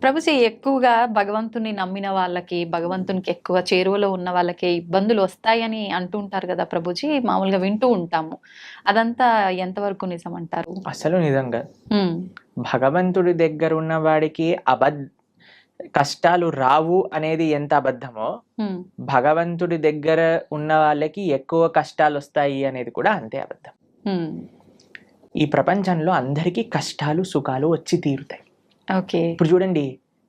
ప్రభుజీ ఎక్కువగా భగవంతుని నమ్మిన వాళ్ళకి, భగవంతునికి ఎక్కువ చేరువలో ఉన్న వాళ్ళకే ఇబ్బందులు వస్తాయని అంటూ ఉంటారు గదా ప్రభుజీ! మామూలుగా వింటూ ఉంటాము. అదంతా ఎంతవరకు నిజమంటారు? అసలు నిజంగా హ్మ్. భగవంతుడి దగ్గర ఉన్న వాడికి కష్టాలు రావు అనేది ఎంత అబద్ధమో, హ్మ్. భగవంతుడి దగ్గర ఉన్న వాళ్ళకి ఎక్కువ కష్టాలు వస్తాయి అనేది కూడా అంతే అబద్ధం. హ్మ్. ఈ ప్రపంచంలో అందరికీ కష్టాలు, సుఖాలు వచ్చి తీరుతాయి. ఓకే. ఇప్పుడు చూడండి,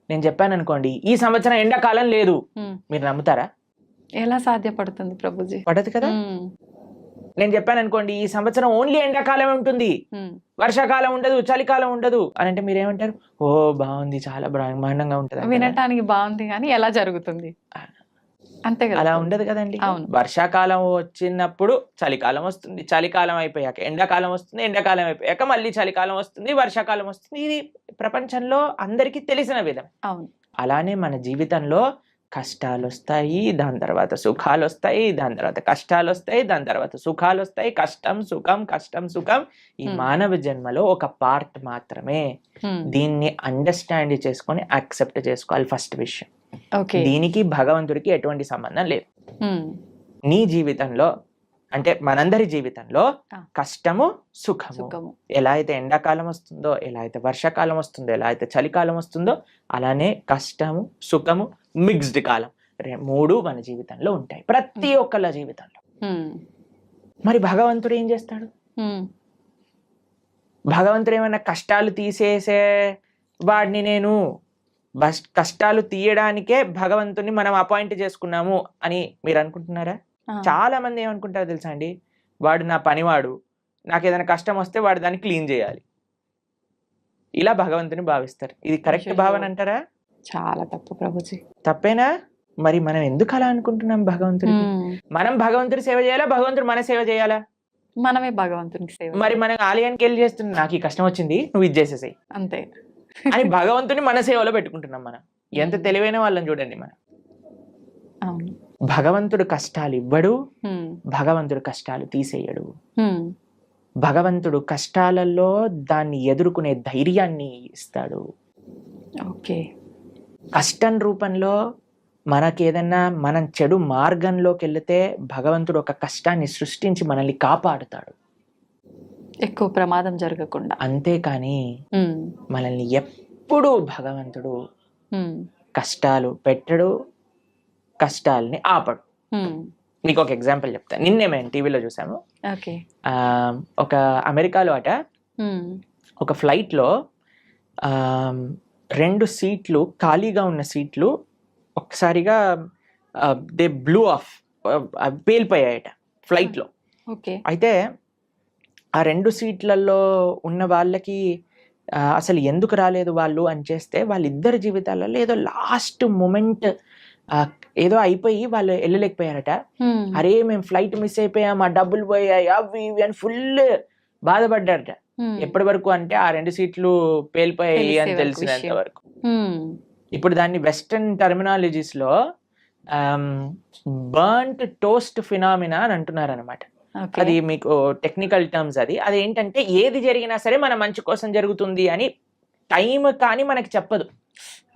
నేను చెప్పాను అనుకోండి, ఈ సంవత్సరం ఎండాకాలం లేదు, హ్మ్. మీరు నమ్ముతారా? ఎలా సాధ్యపడుతుంది ప్రభుజీ? పడదు కదా. హ్మ్. నేను చెప్పాను అనుకోండి, ఈ సంవత్సరం ఓన్లీ ఎండాకాలమే ఉంటుంది, హ్మ్. వర్షాకాలం ఉండదు, చలికాలం ఉండదు అని అంటే మీరేమంటారు? ఓ బాగుంది, చాలా బ్రహ్మాండంగా ఉంటుంది. వినటానికి బావుంది గానీ ఎలా జరుగుతుంది? అంతే గదా అలా ప్రభుజీ! ఉండదు కదండి. అవును. వర్షాకాలం వచ్చినప్పుడు చలికాలం వస్తుంది, చలికాలం అయిపోయాక ఎండాకాలం వస్తుంది, ఎండాకాలం అయిపోయాక మళ్ళీ చలికాలం వస్తుంది, వర్షాకాలం వస్తుంది. ఇది ప్రపంచంలో అందరికీ తెలిసిన విధం. అవును. అలానే మన జీవితంలో కష్టాలు వస్తాయి, దాని తర్వాత సుఖాలు వస్తాయి, దాని తర్వాత కష్టాలు వస్తాయి, దాని తర్వాత సుఖాలు వస్తాయి. కష్టం సుఖం, కష్టం సుఖం ఈ మానవ జన్మలో ఒక పార్ట్ మాత్రమే. దీన్ని అండర్స్టాండ్ చేసుకొని యాక్సెప్ట్ చేసుకోవాలి ఫస్ట్ విషయం. ఓకే. దీనికి భగవంతుడికి ఎటువంటి సంబంధం లేదు. హ్మ్. నీ జీవితంలో అంటే మనందరి జీవితంలో ఆ. కష్టము సుఖము, సుఖము. ఎలా అయితే ఎండాకాలం వస్తుందో, ఎలా అయితే వర్షాకాలం వస్తుందో, ఎలా అయితే చలికాలం వస్తుందో, అలానే కష్టము సుఖము మిక్స్డ్ కాలం మూడు మన జీవితంలో ఉంటాయి, ప్రతి ఒక్కళ్ళ జీవితంలో. హ్మ్. మరి భగవంతుడు ఏం చేస్తాడు? హ్మ్. భగవంతుడు ఏమైనా కష్టాలు తీసేసే వాడిని నేను కష్టాలు తీయడానికే భగవంతుని మనం అపాయింట్ చేసుకున్నాము అని మీరు అనుకుంటున్నారా? ఆ. చాలా మంది ఏమనుకుంటారో తెలుసా అండి, వాడు నా పనివాడు, నాకు ఏదైనా కష్టం వస్తే వాడు దాన్ని క్లీన్ చేయాలి, ఇలా భగవంతుని భావిస్తారు. ఇది కరెక్ట్ అయ్యయ్యో! భావన అంటారా? చాలా తప్పు ప్రభుజీ. తప్పేనా? మరి మనం ఎందుకు అలా అనుకుంటున్నాం భగవంతుడికి? హ్మ్. మనం భగవంతుడి సేవ చేయాలా, భగవంతుడు మన సేవ చేయాలా? మనమే భగవంతునికి సేవ మరి చేయాలి. మనం ఆలయానికి వెళ్ళి చేస్తున్నాం, నాకు ఈ కష్టం వచ్చింది నువ్వు ఇది చేసేసాయి అంతే. అని భగవంతుని మన సేవలో పెట్టుకుంటున్నాం. మనం ఎంత తెలివైన వాళ్ళని చూడండి. మనం అవును. భగవంతుడు కష్టాలు ఇవ్వడు, హ్మ్. భగవంతుడు కష్టాలు తీసేయడు. హ్మ్. భగవంతుడు కష్టాలలో దాన్ని ఎదుర్కొనే ధైర్యాన్ని ఇస్తాడు. ఓకే. కష్టం రూపంలో మనకేదన్నా మనం చెడు మార్గంలోకి వెళితే భగవంతుడు ఒక కష్టాన్ని సృష్టించి మనల్ని కాపాడుతాడు, ఎక్కువ ప్రమాదం జరగకుండా. అంతేకాని హ్మ్. మనల్ని ఎప్పుడూ భగవంతుడు హ్మ్. కష్టాలు పెట్టడు, కష్టాలని ఆపడు. హ్మ్. మీకు ఒక ఎగ్జాంపుల్ చెప్తాను. నిన్నే మేము టీవీలో చూసాము. ఓకే. ఒక అమెరికాలో హ్మ్. ఒక ఫ్లైట్లో 2 సీట్లు ఖాళీగా ఉన్న సీట్లు ఒక్కసారిగా దే బ్లూ ఆఫ్, పేలిపోయాయట ఫ్లైట్లో. ఓకే. అయితే ఆ 2 సీట్లలో ఉన్న వాళ్ళకి అసలు ఎందుకు రాలేదు వాళ్ళు అని చేస్తే, వాళ్ళిద్దరి జీవితాలలో ఏదో లాస్ట్ మూమెంట్ ఏదో అయిపోయి వాళ్ళు వెళ్ళలేకపోయారట. హ్మ్. అరే మేము ఫ్లైట్ మిస్ అయిపోయాం, ఆ డబ్బులు పోయాయి, అవి ఇవి అని ఫుల్ బాధపడ్డారట. హ్మ్. ఎప్పటి వరకు అంటే ఆ 2 సీట్లు పేలిపోయాయి తెలిసే అని వరకు తెలిసినంత విషయం. వరకు. హ్మ్. ఇప్పుడు దాన్ని వెస్టర్న్ టర్మినాలజీస్ లో బర్న్ట్ టోస్ట్ ఫినామినా అని అంటున్నారు అనమాట. ఓకే. అది మీకు టెక్నికల్ టర్మ్స్. అది ఏంటంటే ఏది జరిగినా సరే మన మంచి కోసం జరుగుతుంది అని టైం కానీ మనకి చెప్పదు.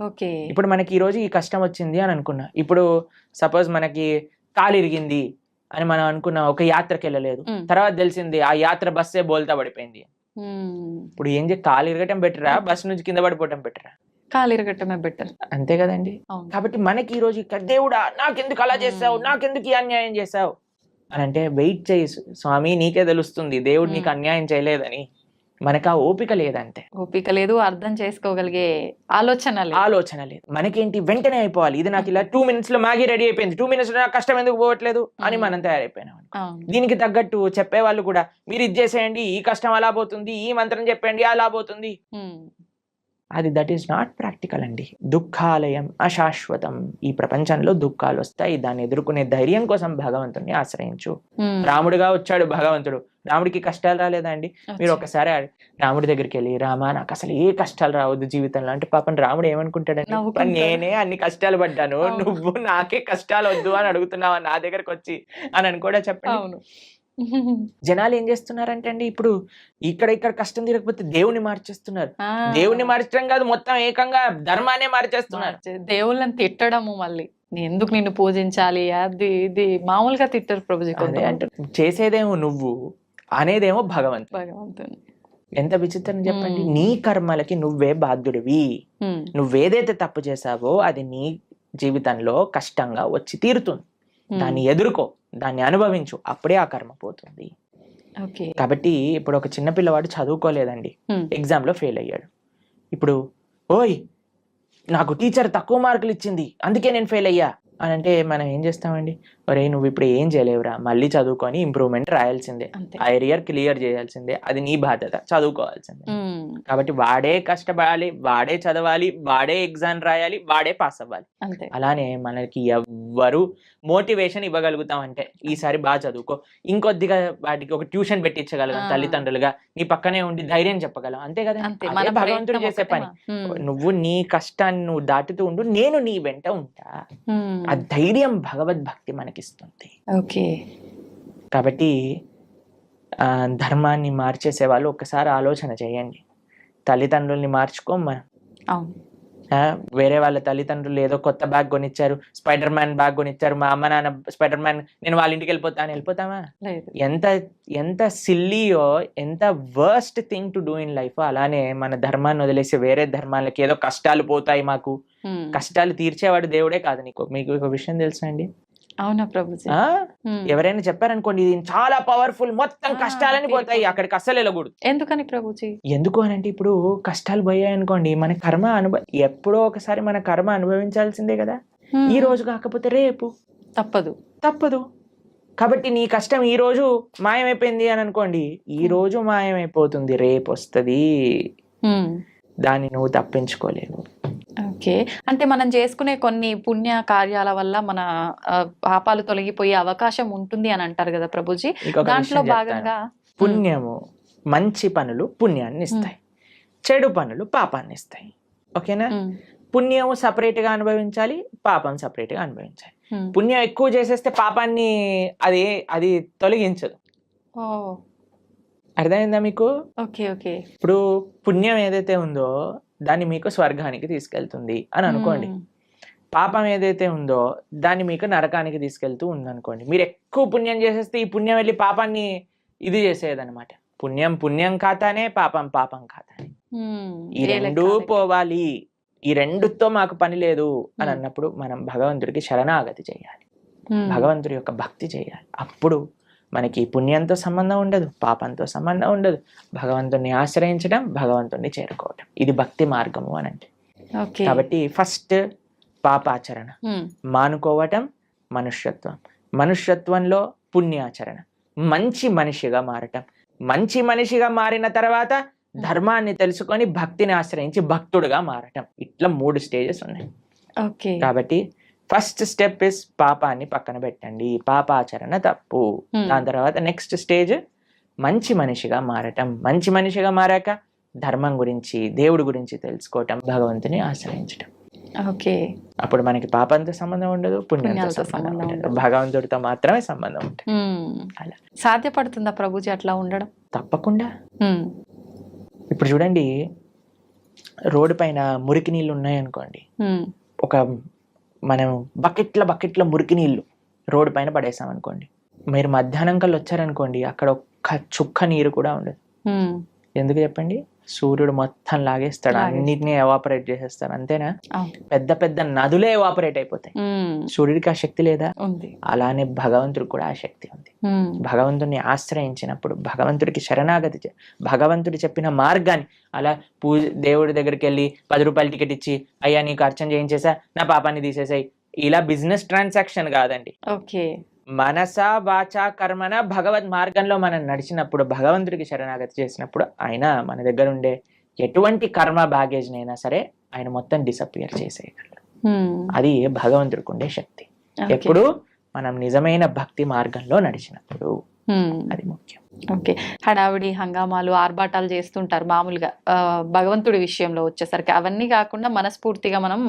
ఓకే. ఇప్పుడు మనకి ఈ రోజు ఈ కష్టం వచ్చింది అని అనుకున్నా, ఇప్పుడు సపోజ్ మనకి కాలు ఇరిగింది అని మనం అనుకున్నా, ఒక యాత్రకి వెళ్ళలేదు, తర్వాత తెలిసింది ఆ యాత్ర బస్సే బోల్తా పడిపోయింది. హ్మ్. ఇప్పుడు ఏం కాలు ఇరగటం బెటరా, బస్ నుంచి కింద పడిపోవటం బెటరా? కాలు ఇరగటమే బెటర్. అంతే కదండి. అవును. కాబట్టి మనకి ఈ రోజు దేవుడా నాకెందుకు అలా చేసావు, నాకెందుకు ఈ అన్యాయం చేసావు అని అంటే, వెయిట్ చేయి స్వామి, నీకే తెలుస్తుంది దేవుడు నీకు అన్యాయం చేయలేదని. మనకు ఆ ఓపిక లేదంతే. ఓపిక లేదు, అర్థం చేసుకోగలిగే ఆలోచన లేదు. మనకేంటి వెంటనే అయిపోవాలి, ఇది నాకు ఇలా 2 minutes లో మ్యాగీ రెడీ అయిపోయింది, 2 minutes లో నాకు కష్టం ఎందుకు పోవట్లేదు అని మనం తయారైపోయినాం. అవును. దీనికి తగ్గట్టు చెప్పేవాళ్ళు కూడా, మీరు ఇది చేసేయండి ఈ కష్టం అలా పోతుంది, ఈ మంత్రం చెప్పండి అలా పోతుంది. హ్మ్. అది దట్ ఈస్ నాట్ ప్రాక్టికల్ అండి. దుఃఖాలయం అశాశ్వతం. ఈ ప్రపంచంలో దుఃఖాలు వస్తాయి, దాన్ని ఎదుర్కొనే ధైర్యం కోసం భగవంతుని ఆశ్రయించు. హ్మ్. రాముడుగా వచ్చాడు భగవంతుడు, రాముడికి కష్టాలు రాలేదా అండి? మీరు ఒకసారి రాముడి దగ్గరికి వెళ్ళి, రామా నాకు అసలు ఏ కష్టాలు రావద్దు జీవితంలో అంటే, పాపం రాముడు ఏమనుకుంటాడండి, నవ్వుకుంటాడు. నేనే అన్ని కష్టాలు పడ్డాను, నువ్వు నాకే కష్టాలు వద్దు అని అడుగుతున్నావా నా దగ్గరకు వచ్చి అని కూడా చెప్పండి. అవును. జనాలు ఏం చేస్తున్నారంటే అండి, ఇప్పుడు ఇక్కడ కష్టం తీరకపోతే దేవుని మార్చేస్తున్నారు. ఆ, దేవుని మార్చడం కాదు, మొత్తం ఏకంగా ధర్మాన్ని మార్చేస్తున్నారు. దేవుళ్ళని తిట్టడము, మళ్ళీ ఎందుకు నిన్ను పూజించాలి అది ఇది మామూలుగా తిట్టరు ప్రభుజీ అదే కొంతమంది. అంటే చేసేదేమో నువ్వు, అనేదేమో భగవంతుడు. భగవంతుని. ఎంత విచిత్రం చెప్పండి. మ్మ్. నీ కర్మలకి నువ్వే బాధ్యుడివి. ఉమ్, నువ్వేదైతే తప్పు చేసావో అది నీ జీవితంలో కష్టంగా వచ్చి తీరుతుంది. ఉమ్, దాన్ని ఎదుర్కో, దాన్ని అనుభవించు, అప్పుడే ఆ కర్మ పోతుంది. ఓకే. కాబట్టి ఇప్పుడు ఒక చిన్న పిల్లవాడు చదువుకోలేదండి, ఉమ్, ఎగ్జామ్లో ఫెయిల్ అయ్యాడు. ఇప్పుడు ఓయ్ నాకు టీచర్ తక్కువ మార్కులు ఇచ్చింది అందుకే నేను ఫెయిల్ అయ్యా అని అంటే మనం ఏం చేస్తామండి, ఒరే నువ్వు ఇప్పుడు ఏం చేయలేవురా, మళ్ళీ చదువుకొని ఇంప్రూవ్మెంట్ రాయాల్సిందే, అంతే. ఆ ఏరియర్ క్లియర్ చేయాల్సిందే, అది నీ బాధ్యత, చదువుకోవాల్సిందే. ఉమ్, కాబట్టి వాడే కష్టపడాలి, వాడే చదవాలి, వాడే ఎగ్జామ్ రాయాలి, వాడే పాస్ అవ్వాలి. అంతే. అలానే మనకి ఎవ్వరు మోటివేషన్ ఇవ్వగలుగుతామంటే ఈసారి బాగా చదువుకో, ఇంకొద్దిగా వాటికి ఒక ట్యూషన్ పెట్టించగలం తల్లిదండ్రులుగా, నీ పక్కనే ఉండి ధైర్యం చెప్పగలం, అంతే కదా. అంతే. అదే మన భగవంతుడు ప్రయత్నం చేసే ఒకటే పని. ఉమ్, నువ్వు నీ కష్టాన్ని నువ్వు దాటుతూ ఉండు, నేను నీ వెంట ఉంటా. ఉమ్, ఆ ధైర్యం భగవద్భక్తి మనకిస్తుంది. ఓకే. కాబట్టి ధర్మాన్ని మార్చేసే వాళ్ళు ఒక్కసారి ఆలోచన చేయండి. తల్లిదండ్రుల్ని మార్చుకోం అవును. వేరే వాళ్ళ తల్లిదండ్రులు ఏదో కొత్త బ్యాగ్ కొనిచ్చారు, స్పైడర్ మ్యాన్ బ్యాగ్ కొనిచ్చారు, మా అమ్మ నాన్న స్పైడర్ మ్యాన్, నేను వాళ్ళ ఇంటికి వెళ్ళిపోతా అని వెళ్ళిపోతామా? లేదు. ఎంత సిల్లీయో, ఎంత worst thing to do in life. అలానే మన ధర్మాన్ని వదిలేసి వేరే ధర్మాలకి ఏదో కష్టాలు పోతాయి మాకు, ఉమ్, కష్టాలు తీర్చేవాడు దేవుడే కాదు. మీకు ఒక విషయం తెలుసా అండి, అవునా ప్రభుజీ? ఉమ్, ఎవరైనా చెప్పారనుకోండి ఇది చాలా పవర్ఫుల్, మొత్తం కష్టాలని పోతాయి, అక్కడికి అస్సలు వెళ్ళకూడదు. ఎందుకని ప్రభుజీ? ఎందుకు అని అంటే ఇప్పుడు కష్టాలు పోయాయి అనుకోండి, మన కర్మ ఎప్పుడో ఒకసారి మన కర్మ అనుభవించాల్సిందే కదా. ఉమ్, ఈ రోజు కాకపోతే రేపు తప్పదు. కాబట్టి నీ కష్టం ఈ రోజు మాయమైపోయింది అని అనుకోండి, ఈ రోజు మాయమైపోతుంది, రేపు వస్తుంది, ఉమ్, దాన్ని నువ్వు తప్పించుకోలేవు. ఓకే. అంటే మనం చేసుకునే కొన్ని పుణ్య కార్యాల వల్ల మన పాపాలు తొలగిపోయే అవకాశం ఉంటుంది అని అంటారు కదా ప్రభుజీ. ఇంకొక దాంట్లో విషయం భాగంగా చెప్తాను. పుణ్యము, మంచి పనులు పుణ్యాన్ని ఇస్తాయి, చెడు పనులు పాపాన్ని ఇస్తాయి. ఓకేనా? ఉమ్, పుణ్యం సపరేట్ గా అనుభవించాలి, పాపం సపరేట్ గా అనుభవించాలి. ఉమ్, పుణ్యం ఎక్కువ చేసేస్తే పాపాన్ని అది తొలగించదు. ఓ, అర్థమైందా మీకు? ఓకే. ఓకే. ఇప్పుడు పుణ్యం ఏదైతే ఉందో దాన్ని మీకు స్వర్గానికి తీసుకెళ్తుంది అని అనుకోండి, ఉమ్, పాపం ఏదైతే ఉందో దాన్ని మీకు నరకానికి తీసుకెళ్తూ ఉందనుకోండి. మీరు ఎక్కువ పుణ్యం చేసేస్తే ఈ పుణ్యం వెళ్ళి పాపాన్ని ఇది చేసేదన్నమాట. పుణ్యం ఖాతానే, పాపం ఖాతానే. ఉమ్, ఈ ఏ రెండూ లెక్క? పోవాలి, ఈ రెండుతో మాకు పని లేదు అని ఉమ్, అన్నప్పుడు మనం భగవంతుడికి శరణాగతి చేయాలి, ఉమ్, భగవంతుడి యొక్క భక్తి చేయాలి. అప్పుడు మనకి పుణ్యంతో సంబంధం ఉండదు, పాపంతో సంబంధం ఉండదు. భగవంతుడిని ఆశ్రయించడం, భగవంతుడిని చేరుకోవటం, ఇది భక్తి మార్గము అని అంటే. ఓకే. కాబట్టి ఫస్ట్ పాపాచరణ ఉమ్, మానుకోవటం మనుష్యత్వం, మనుష్యత్వంలో పుణ్యాచరణ, మంచి మనిషిగా మారటం, మంచి మనిషిగా మారిన తర్వాత ధర్మాన్ని తెలుసుకొని భక్తిని ఆశ్రయించి భక్తుడుగా మారటం. ఇట్లా 3 స్టేజెస్ ఉన్నాయి. ఓకే. కాబట్టి ఫస్ట్ స్టెప్ ఇస్ పాపాన్ని పక్కన పెట్టండి, పాపాచరణ తప్పు. దాని తర్వాత నెక్స్ట్ స్టేజ్ మంచి మనిషిగా మారటం, మంచి మనిషిగా మారాక ధర్మం గురించి, దేవుడి గురించి తెలుసుకోవటం, భగవంతుని ఆశ్రయించటం. ఓకే. అప్పుడు మనకి పాపంతో సంబంధం ఉండదు, పుణ్యంతో సంబంధం ఉండదు, భగవంతుడితో మాత్రమే సంబంధం ఉంటుంది. అలా సాధ్యపడుతుందా ప్రభుజీ అట్లా ఉండడం? తప్పకుండా. ఇప్పుడు చూడండి, రోడ్డు పైన మురికి నీళ్ళు ఉన్నాయనుకోండి, ఒక మనం బకెట్ల మురికి నీళ్ళు రోడ్డు పైన పడేసాం అనుకోండి, మీరు మధ్యాహ్నం కల్లా వచ్చారనుకోండి, అక్కడ ఒక్క చుక్క నీరు కూడా ఉండదు. ఎందుకు చెప్పండి? సూర్యుడు మొత్తం లాగేస్తాడు, అన్నిటినీ ఎవాపరేట్ చేసేస్తాడు, అంతేనా? పెద్ద నదులే ఎవాపరేట్ అయిపోతాయి. సూర్యుడికి ఆ శక్తి లేదా? అలానే భగవంతుడికి కూడా ఆ శక్తి ఉంది. భగవంతుడిని ఆశ్రయించినప్పుడు, భగవంతుడికి శరణాగతి, భగవంతుడు చెప్పిన మార్గాన్ని, అలా దేవుడి దగ్గరికి వెళ్ళి 10 రూపాయల టికెట్ ఇచ్చి అయ్యా నీకు అర్చన చేయించేసా, నా పాపాన్ని తీసేసాయి, ఇలా బిజినెస్ ట్రాన్సాక్షన్ కాదండి. మనస వాచ కర్మన భగవద్ మార్గంలో మనం నడిచినప్పుడు, భగవంతుడికి శరణాగతి చేసినప్పుడు, ఆయన మన దగ్గర ఉండే ఎటువంటి కర్మ బ్యాగేజ్ నైనా సరే ఆయన మొత్తం డిసపియర్ చేసేయగలరు. అది భగవంతుడికి ఉండే శక్తి. ఎప్పుడు మనం నిజమైన భక్తి మార్గంలో నడిచినప్పుడు, అది ముఖ్యం. ఓకే. హడావిడి హంగామాలు ఆర్భాటాలు చేస్తుంటారు మామూలుగా భగవంతుడి విషయంలో వచ్చేసరికి, అవన్నీ కాకుండా మనస్ఫూర్తిగా మనం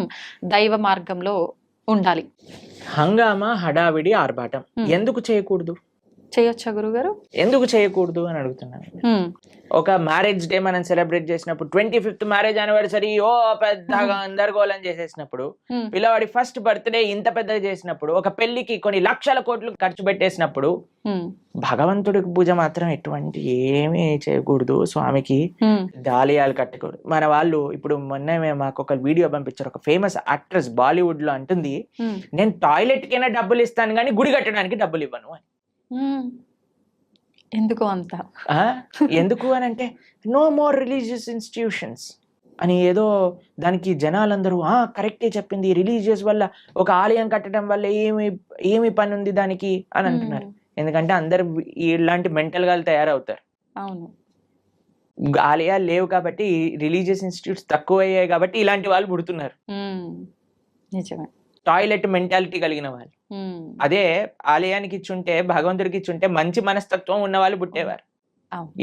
దైవ మార్గంలో ఉండాలి. హంగామా, హడావిడి, ఆర్భాటం ఎందుకు చేయకూడదు? చేయొచ్చా గురుగారు? ఎందుకు చేయకూడదు అని అడుగుతున్నాను. ఒక మ్యారేజ్ డే మనం సెలబ్రేట్ చేసినప్పుడు 25th మ్యారేజ్ యానివర్సరీ పెద్దగా గందరగోళం చేసేసినప్పుడు, పిల్లవాడి ఫస్ట్ బర్త్డే ఇంత పెద్దగా చేసినప్పుడు, ఒక పెళ్లికి కొన్ని లక్షల కోట్లు ఖర్చు పెట్టేసినప్పుడు, భగవంతుడికి పూజ మాత్రం ఎటువంటి ఏమీ చేయకూడదు. స్వామికి దాలియాలు కట్టకూడదు. మన వాళ్ళు ఇప్పుడు మొన్న మాకు ఒక వీడియో పంపించారు. ఒక ఫేమస్ యాక్ట్రెస్ బాలీవుడ్ లో అంటుంది, నేను టాయిలెట్ కైనా డబ్బులు ఇస్తాను కానీ గుడి కట్టడానికి డబ్బులు ఇవ్వను అని. ఎందుకు అంత? ఎందుకు అని అంటే, నో మోర్ రిలీజియస్ ఇన్స్టిట్యూషన్స్ అని ఏదో దానికి జనాలందరూ కరెక్టే చెప్పింది, రిలీజియస్ వల్ల ఒక ఆలయం కట్టడం వల్ల ఏమి పని ఉంది దానికి అని అంటున్నారు. ఎందుకంటే అందరు ఇలాంటి మెంటల్ గా తయారవుతారు. అవును, ఆలయాలు లేవు కాబట్టి, రిలీజియస్ ఇన్స్టిట్యూట్స్ తక్కువ అయ్యాయి కాబట్టి ఇలాంటి వాళ్ళు పుడుతున్నారు. నిజమే. టాయిలెట్ మెంటాలిటీ కలిగిన వాళ్ళు. అదే ఆలయానికి ఇచ్చుంటే, భగవంతుడికి ఇచ్చుంటే మంచి మనస్తత్వం ఉన్న వాళ్ళు పుట్టేవారు.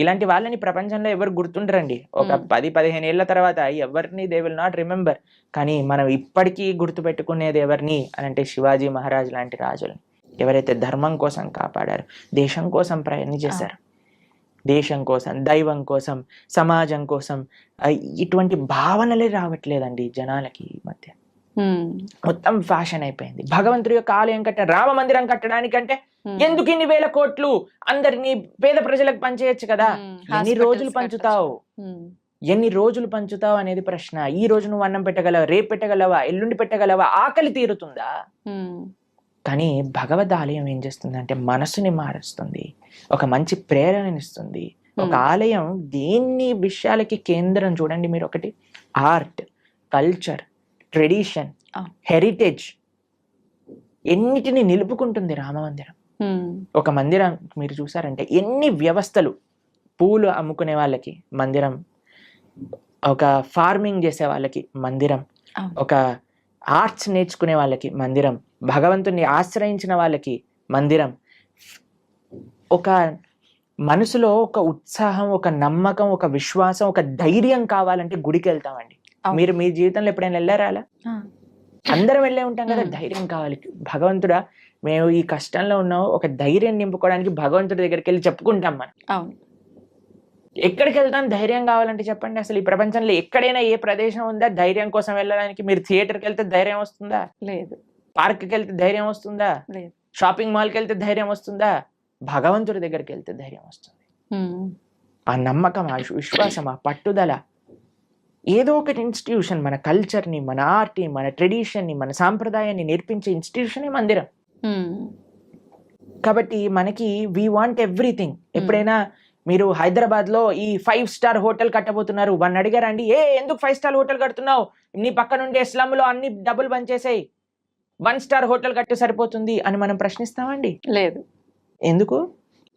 ఇలాంటి వాళ్ళని ప్రపంచంలో ఎవరు గుర్తుండరండి. ఒక 10-15 ఏళ్ల తర్వాత ఎవరిని దే విల్ నాట్ రిమెంబర్. కానీ మనం ఇప్పటికీ గుర్తు పెట్టుకునేది ఎవరిని అని అంటే, శివాజీ మహారాజ్ లాంటి రాజులని, ఎవరైతే ధర్మం కోసం కాపాడారు, దేశం కోసం ప్రయత్నం చేశారు. దేశం కోసం, దైవం కోసం, సమాజం కోసం ఇటువంటి భావనలే రావట్లేదండి జనాలకి ఈ మధ్య. మొత్తం ఫ్యాషన్ అయిపోయింది. భగవంతుడి యొక్క ఆలయం రామ మందిరం కట్టడానికంటే ఎందుకు ఇన్ని వేల కోట్లు అందరినీ పేద ప్రజలకు పంచేయచ్చు కదా. ఎన్ని రోజులు పంచుతావు అనేది ప్రశ్న. ఈ రోజు నువ్వు అన్నం పెట్టగలవా, రేపు పెట్టగలవా, ఎల్లుండి పెట్టగలవా, ఆకలి తీరుతుందా? కానీ భగవద్ ఆలయం ఏం చేస్తుంది అంటే మనసుని మారుస్తుంది, ఒక మంచి ప్రేరణనిస్తుంది. ఒక ఆలయం దేన్ని విషయాలకి కేంద్రం చూడండి మీరు. ఒకటి ఆర్ట్, కల్చర్, ట్రెడిషన్, హెరిటేజ్, ఎన్నిటిని నిలుపుకుంటుంది రామమందిరం. ఒక మందిరం మీరు చూసారంటే ఎన్ని వ్యవస్థలు, పూలు అమ్ముకునే వాళ్ళకి మందిరం, ఒక ఫార్మింగ్ చేసే వాళ్ళకి మందిరం, ఒక ఆర్ట్స్ నేర్చుకునే వాళ్ళకి మందిరం, భగవంతుని ఆశ్రయించిన వాళ్ళకి మందిరం. ఒక మనసులో ఒక ఉత్సాహం, ఒక నమ్మకం, ఒక విశ్వాసం, ఒక ధైర్యం కావాలంటే గుడికి వెళ్తామండి. మీరు మీ జీవితంలో ఎప్పుడైనా వెళ్ళారా అలా? అందరం వెళ్ళే ఉంటాం కదా. ధైర్యం కావాలి. భగవంతుడా మేము ఈ కష్టంలో ఉన్నాం, ఒక ధైర్యం నింపుకోవడానికి భగవంతుడి దగ్గరికి వెళ్ళి చెప్పుకుంటాం మనం. ఎక్కడికి వెళ్తాం ధైర్యం కావాలంటే చెప్పండి. అసలు ఈ ప్రపంచంలో ఎక్కడైనా ఏ ప్రదేశం ఉందా ధైర్యం కోసం వెళ్ళడానికి? మీరు థియేటర్కి వెళ్తే ధైర్యం వస్తుందా? లేదు. పార్క్కి వెళ్తే ధైర్యం వస్తుందా? లేదు. షాపింగ్ మాల్కి వెళ్తే ధైర్యం వస్తుందా? భగవంతుడి దగ్గరికి వెళ్తే ధైర్యం వస్తుంది. ఆ నమ్మకం, ఆ విశ్వాసం, ఆ పట్టుదల. ఏదో ఒకటి ఇన్స్టిట్యూషన్, మన కల్చర్ని, మన ఆర్ట్ని, మన ట్రెడిషన్ని, మన సాంప్రదాయాన్ని నేర్పించే ఇన్స్టిట్యూషనే మందిరం. కాబట్టి మనకి వీ వాంట్ ఎవ్రీథింగ్. ఎప్పుడైనా మీరు హైదరాబాద్ లో ఈ 5 స్టార్ హోటల్ కట్టబోతున్నారు, వాడిని అడిగారండి, ఎందుకు 5 స్టార్ హోటల్ కడుతున్నావు, నీ పక్క నుండి స్లమ్ లో అన్ని డబ్బులు బంచేసాయి, 1 స్టార్ హోటల్ కట్టు సరిపోతుంది అని మనం ప్రశ్నిస్తామండి? లేదు. ఎందుకు?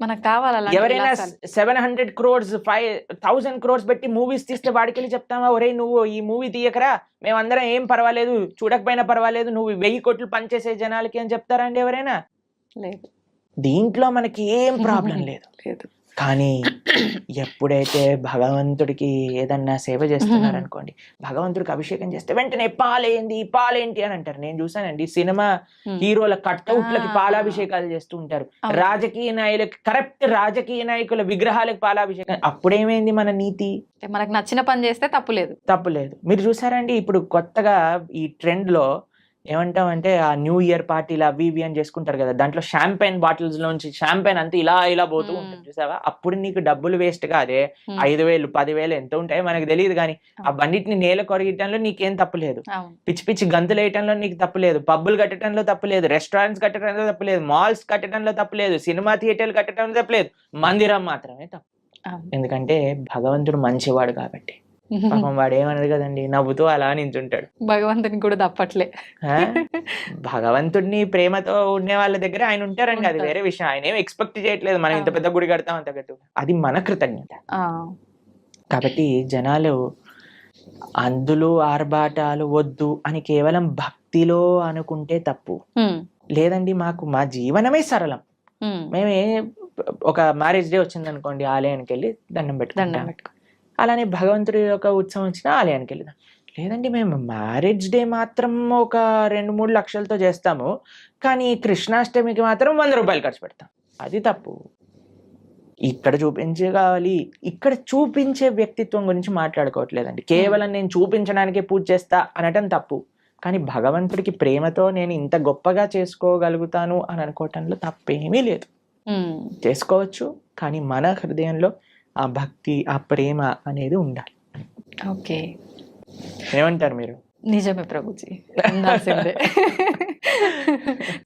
మనకు కావాలి. ఎవరైనా 700 crores 5,000 crores పెట్టి మూవీస్ తీస్తే వాడికి వెళ్ళి చెప్తామా, ఒరే నువ్వు ఈ మూవీ తీయకరా, మేమందరం ఏం పర్వాలేదు, చూడకపోయినా పర్వాలేదు, నువ్వు 1000 కోట్లు పనిచేసే జనాలకి అని చెప్తారండి ఎవరైనా? లేదు. దీంట్లో మనకి ఏం ప్రాబ్లం లేదు. కానీ ఎప్పుడైతే భగవంతుడికి ఏదన్నా సేవ చేస్తున్నారు అనుకోండి, భగవంతుడికి అభిషేకం చేస్తే వెంటనే పాలేంటి అని అంటారు. నేను చూసానండి, సినిమా హీరోల కట్అవుట్లకి పాలాభిషేకాలు చేస్తూ ఉంటారు. రాజకీయ నాయకులకి, కరెక్ట్ రాజకీయ నాయకుల విగ్రహాలకు పాలాభిషేకం. అప్పుడేమైంది మన నీతి? మనకు నచ్చిన పని చేస్తే తప్పులేదు. మీరు చూసారండి ఇప్పుడు కొత్తగా ఈ ట్రెండ్ లో ఏమంటామంటే, ఆ న్యూ ఇయర్ పార్టీలు అవి ఇవి అని చేసుకుంటారు కదా, దాంట్లో షాంపెయిన్ బాటిల్స్ లోంచి షాంపెయిన్ అంతా ఇలా పోతూ ఉంటుంది చూసావా? అప్పుడు నీకు డబ్బులు వేస్ట్ కాదే. 5,000 10,000 ఎంత ఉంటాయో మనకు తెలియదు, కానీ ఆ బండిటిని నేల కొరగటంలో నీకేం తప్పులేదు, పిచ్చి గంతులు వేయటంలో నీకు తప్పులేదు, పబ్బులు కట్టడంలో తప్పులేదు, రెస్టారెంట్స్ కట్టడంలో తప్పులేదు, మాల్స్ కట్టడంలో తప్పులేదు, సినిమా థియేటర్లు కట్టడంలో తప్పులేదు, మందిరం మాత్రమే తప్పు. ఎందుకంటే భగవంతుడు మంచివాడు కాబట్టి. పాపం వాడు ఏమన్నది కదండి, నవ్వుతూ అలా నించుంటాడు. భగవంతుని కూడా తప్పట్లే. భగవంతుడిని ప్రేమతో ఉండే వాళ్ళ దగ్గర ఆయన ఉంటారండి, అది వేరే విషయం. ఆయన ఏం ఎక్స్పెక్ట్ చేయట్లేదు మనం ఇంత పెద్ద గుడి కడతాం అంత గట్టు, అది మన కృతజ్ఞత. కాబట్టి జనాలు అందులో ఆర్భాటాలు వద్దు అని కేవలం భక్తిలో అనుకుంటే తప్పు. లేదండి, మా జీవనమే సరళం. మేమే ఒక మ్యారేజ్ డే వచ్చింది అనుకోండి, ఆలయానికి వెళ్ళి దండం పెట్టుకుంటాం. అలానే భగవంతుడి యొక్క ఉత్సవం వచ్చిన ఆలయానికి వెళ్దాం. లేదండి, మేము మ్యారేజ్ డే మాత్రం ఒక 2-3 లక్షలతో చేస్తాము, కానీ కృష్ణాష్టమికి మాత్రం 100 రూపాయలు ఖర్చు పెడతాం. అది తప్పు. ఇక్కడ చూపించే కావాలి, ఇక్కడ చూపించే వ్యక్తిత్వం గురించి మాట్లాడుకోవట్లేదండి. కేవలం నేను చూపించడానికే పూజ చేస్తా అనటం తప్పు. కానీ భగవంతుడికి ప్రేమతో నేను ఇంత గొప్పగా చేసుకోగలుగుతాను అని అనుకోవటంలో తప్పేమీ లేదు. చేసుకోవచ్చు, కానీ మన హృదయంలో ఆ భక్తి, ఆ ప్రేమ అనేది ఉండాలి. ఓకే, ఏమంటారు మీరు? నిజమే ప్రభుజీ, ఉండాల్సిందే.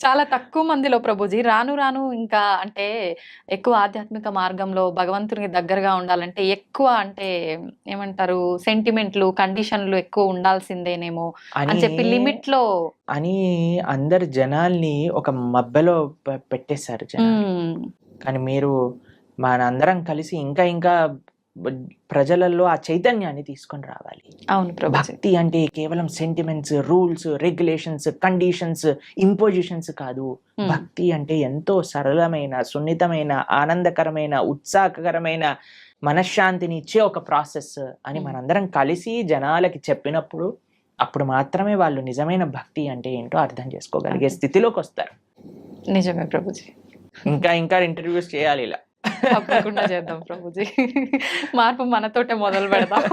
చాలా తక్కువ మందిలో ప్రభుజీ రాను రాను ఇంకా అంటే ఎక్కువ ఆధ్యాత్మిక మార్గంలో భగవంతునికి దగ్గరగా ఉండాలంటే ఎక్కువ అంటే ఏమంటారు సెంటిమెంట్లు, కండిషన్లు ఎక్కువ ఉండాల్సిందేనేమో అని చెప్పి లిమిట్ లో అని అందరు జనాల్ని ఒక మబ్బలో పెట్టేశారు జనాలు. కానీ మీరు మనందరం కలిసి ఇంకా ఇంకా ప్రజలలో ఆ చైతన్యాన్ని తీసుకొని రావాలి. అవును ప్రభుజీ. భక్తి అంటే కేవలం sentiments, rules, regulations, conditions, impositions కాదు. భక్తి అంటే ఎంతో సరళమైన, సున్నితమైన, ఆనందకరమైన, ఉత్సాహకరమైన, మనశ్శాంతిని ఇచ్చే ఒక ప్రాసెస్ అని మనందరం కలిసి జనాలకి చెప్పినప్పుడు అప్పుడు మాత్రమే వాళ్ళు నిజమైన భక్తి అంటే ఏంటో అర్థం చేసుకోగలిగే స్థితిలోకి వస్తారు. నిజమే ప్రభుజీ. ఇంకా ఇంకా ఇంటర్వ్యూస్ చేయాలి ఇలా. తప్పకుండా చేద్దాం ప్రభుజీ. మార్పు మనతోటే మొదలు పెడదాం.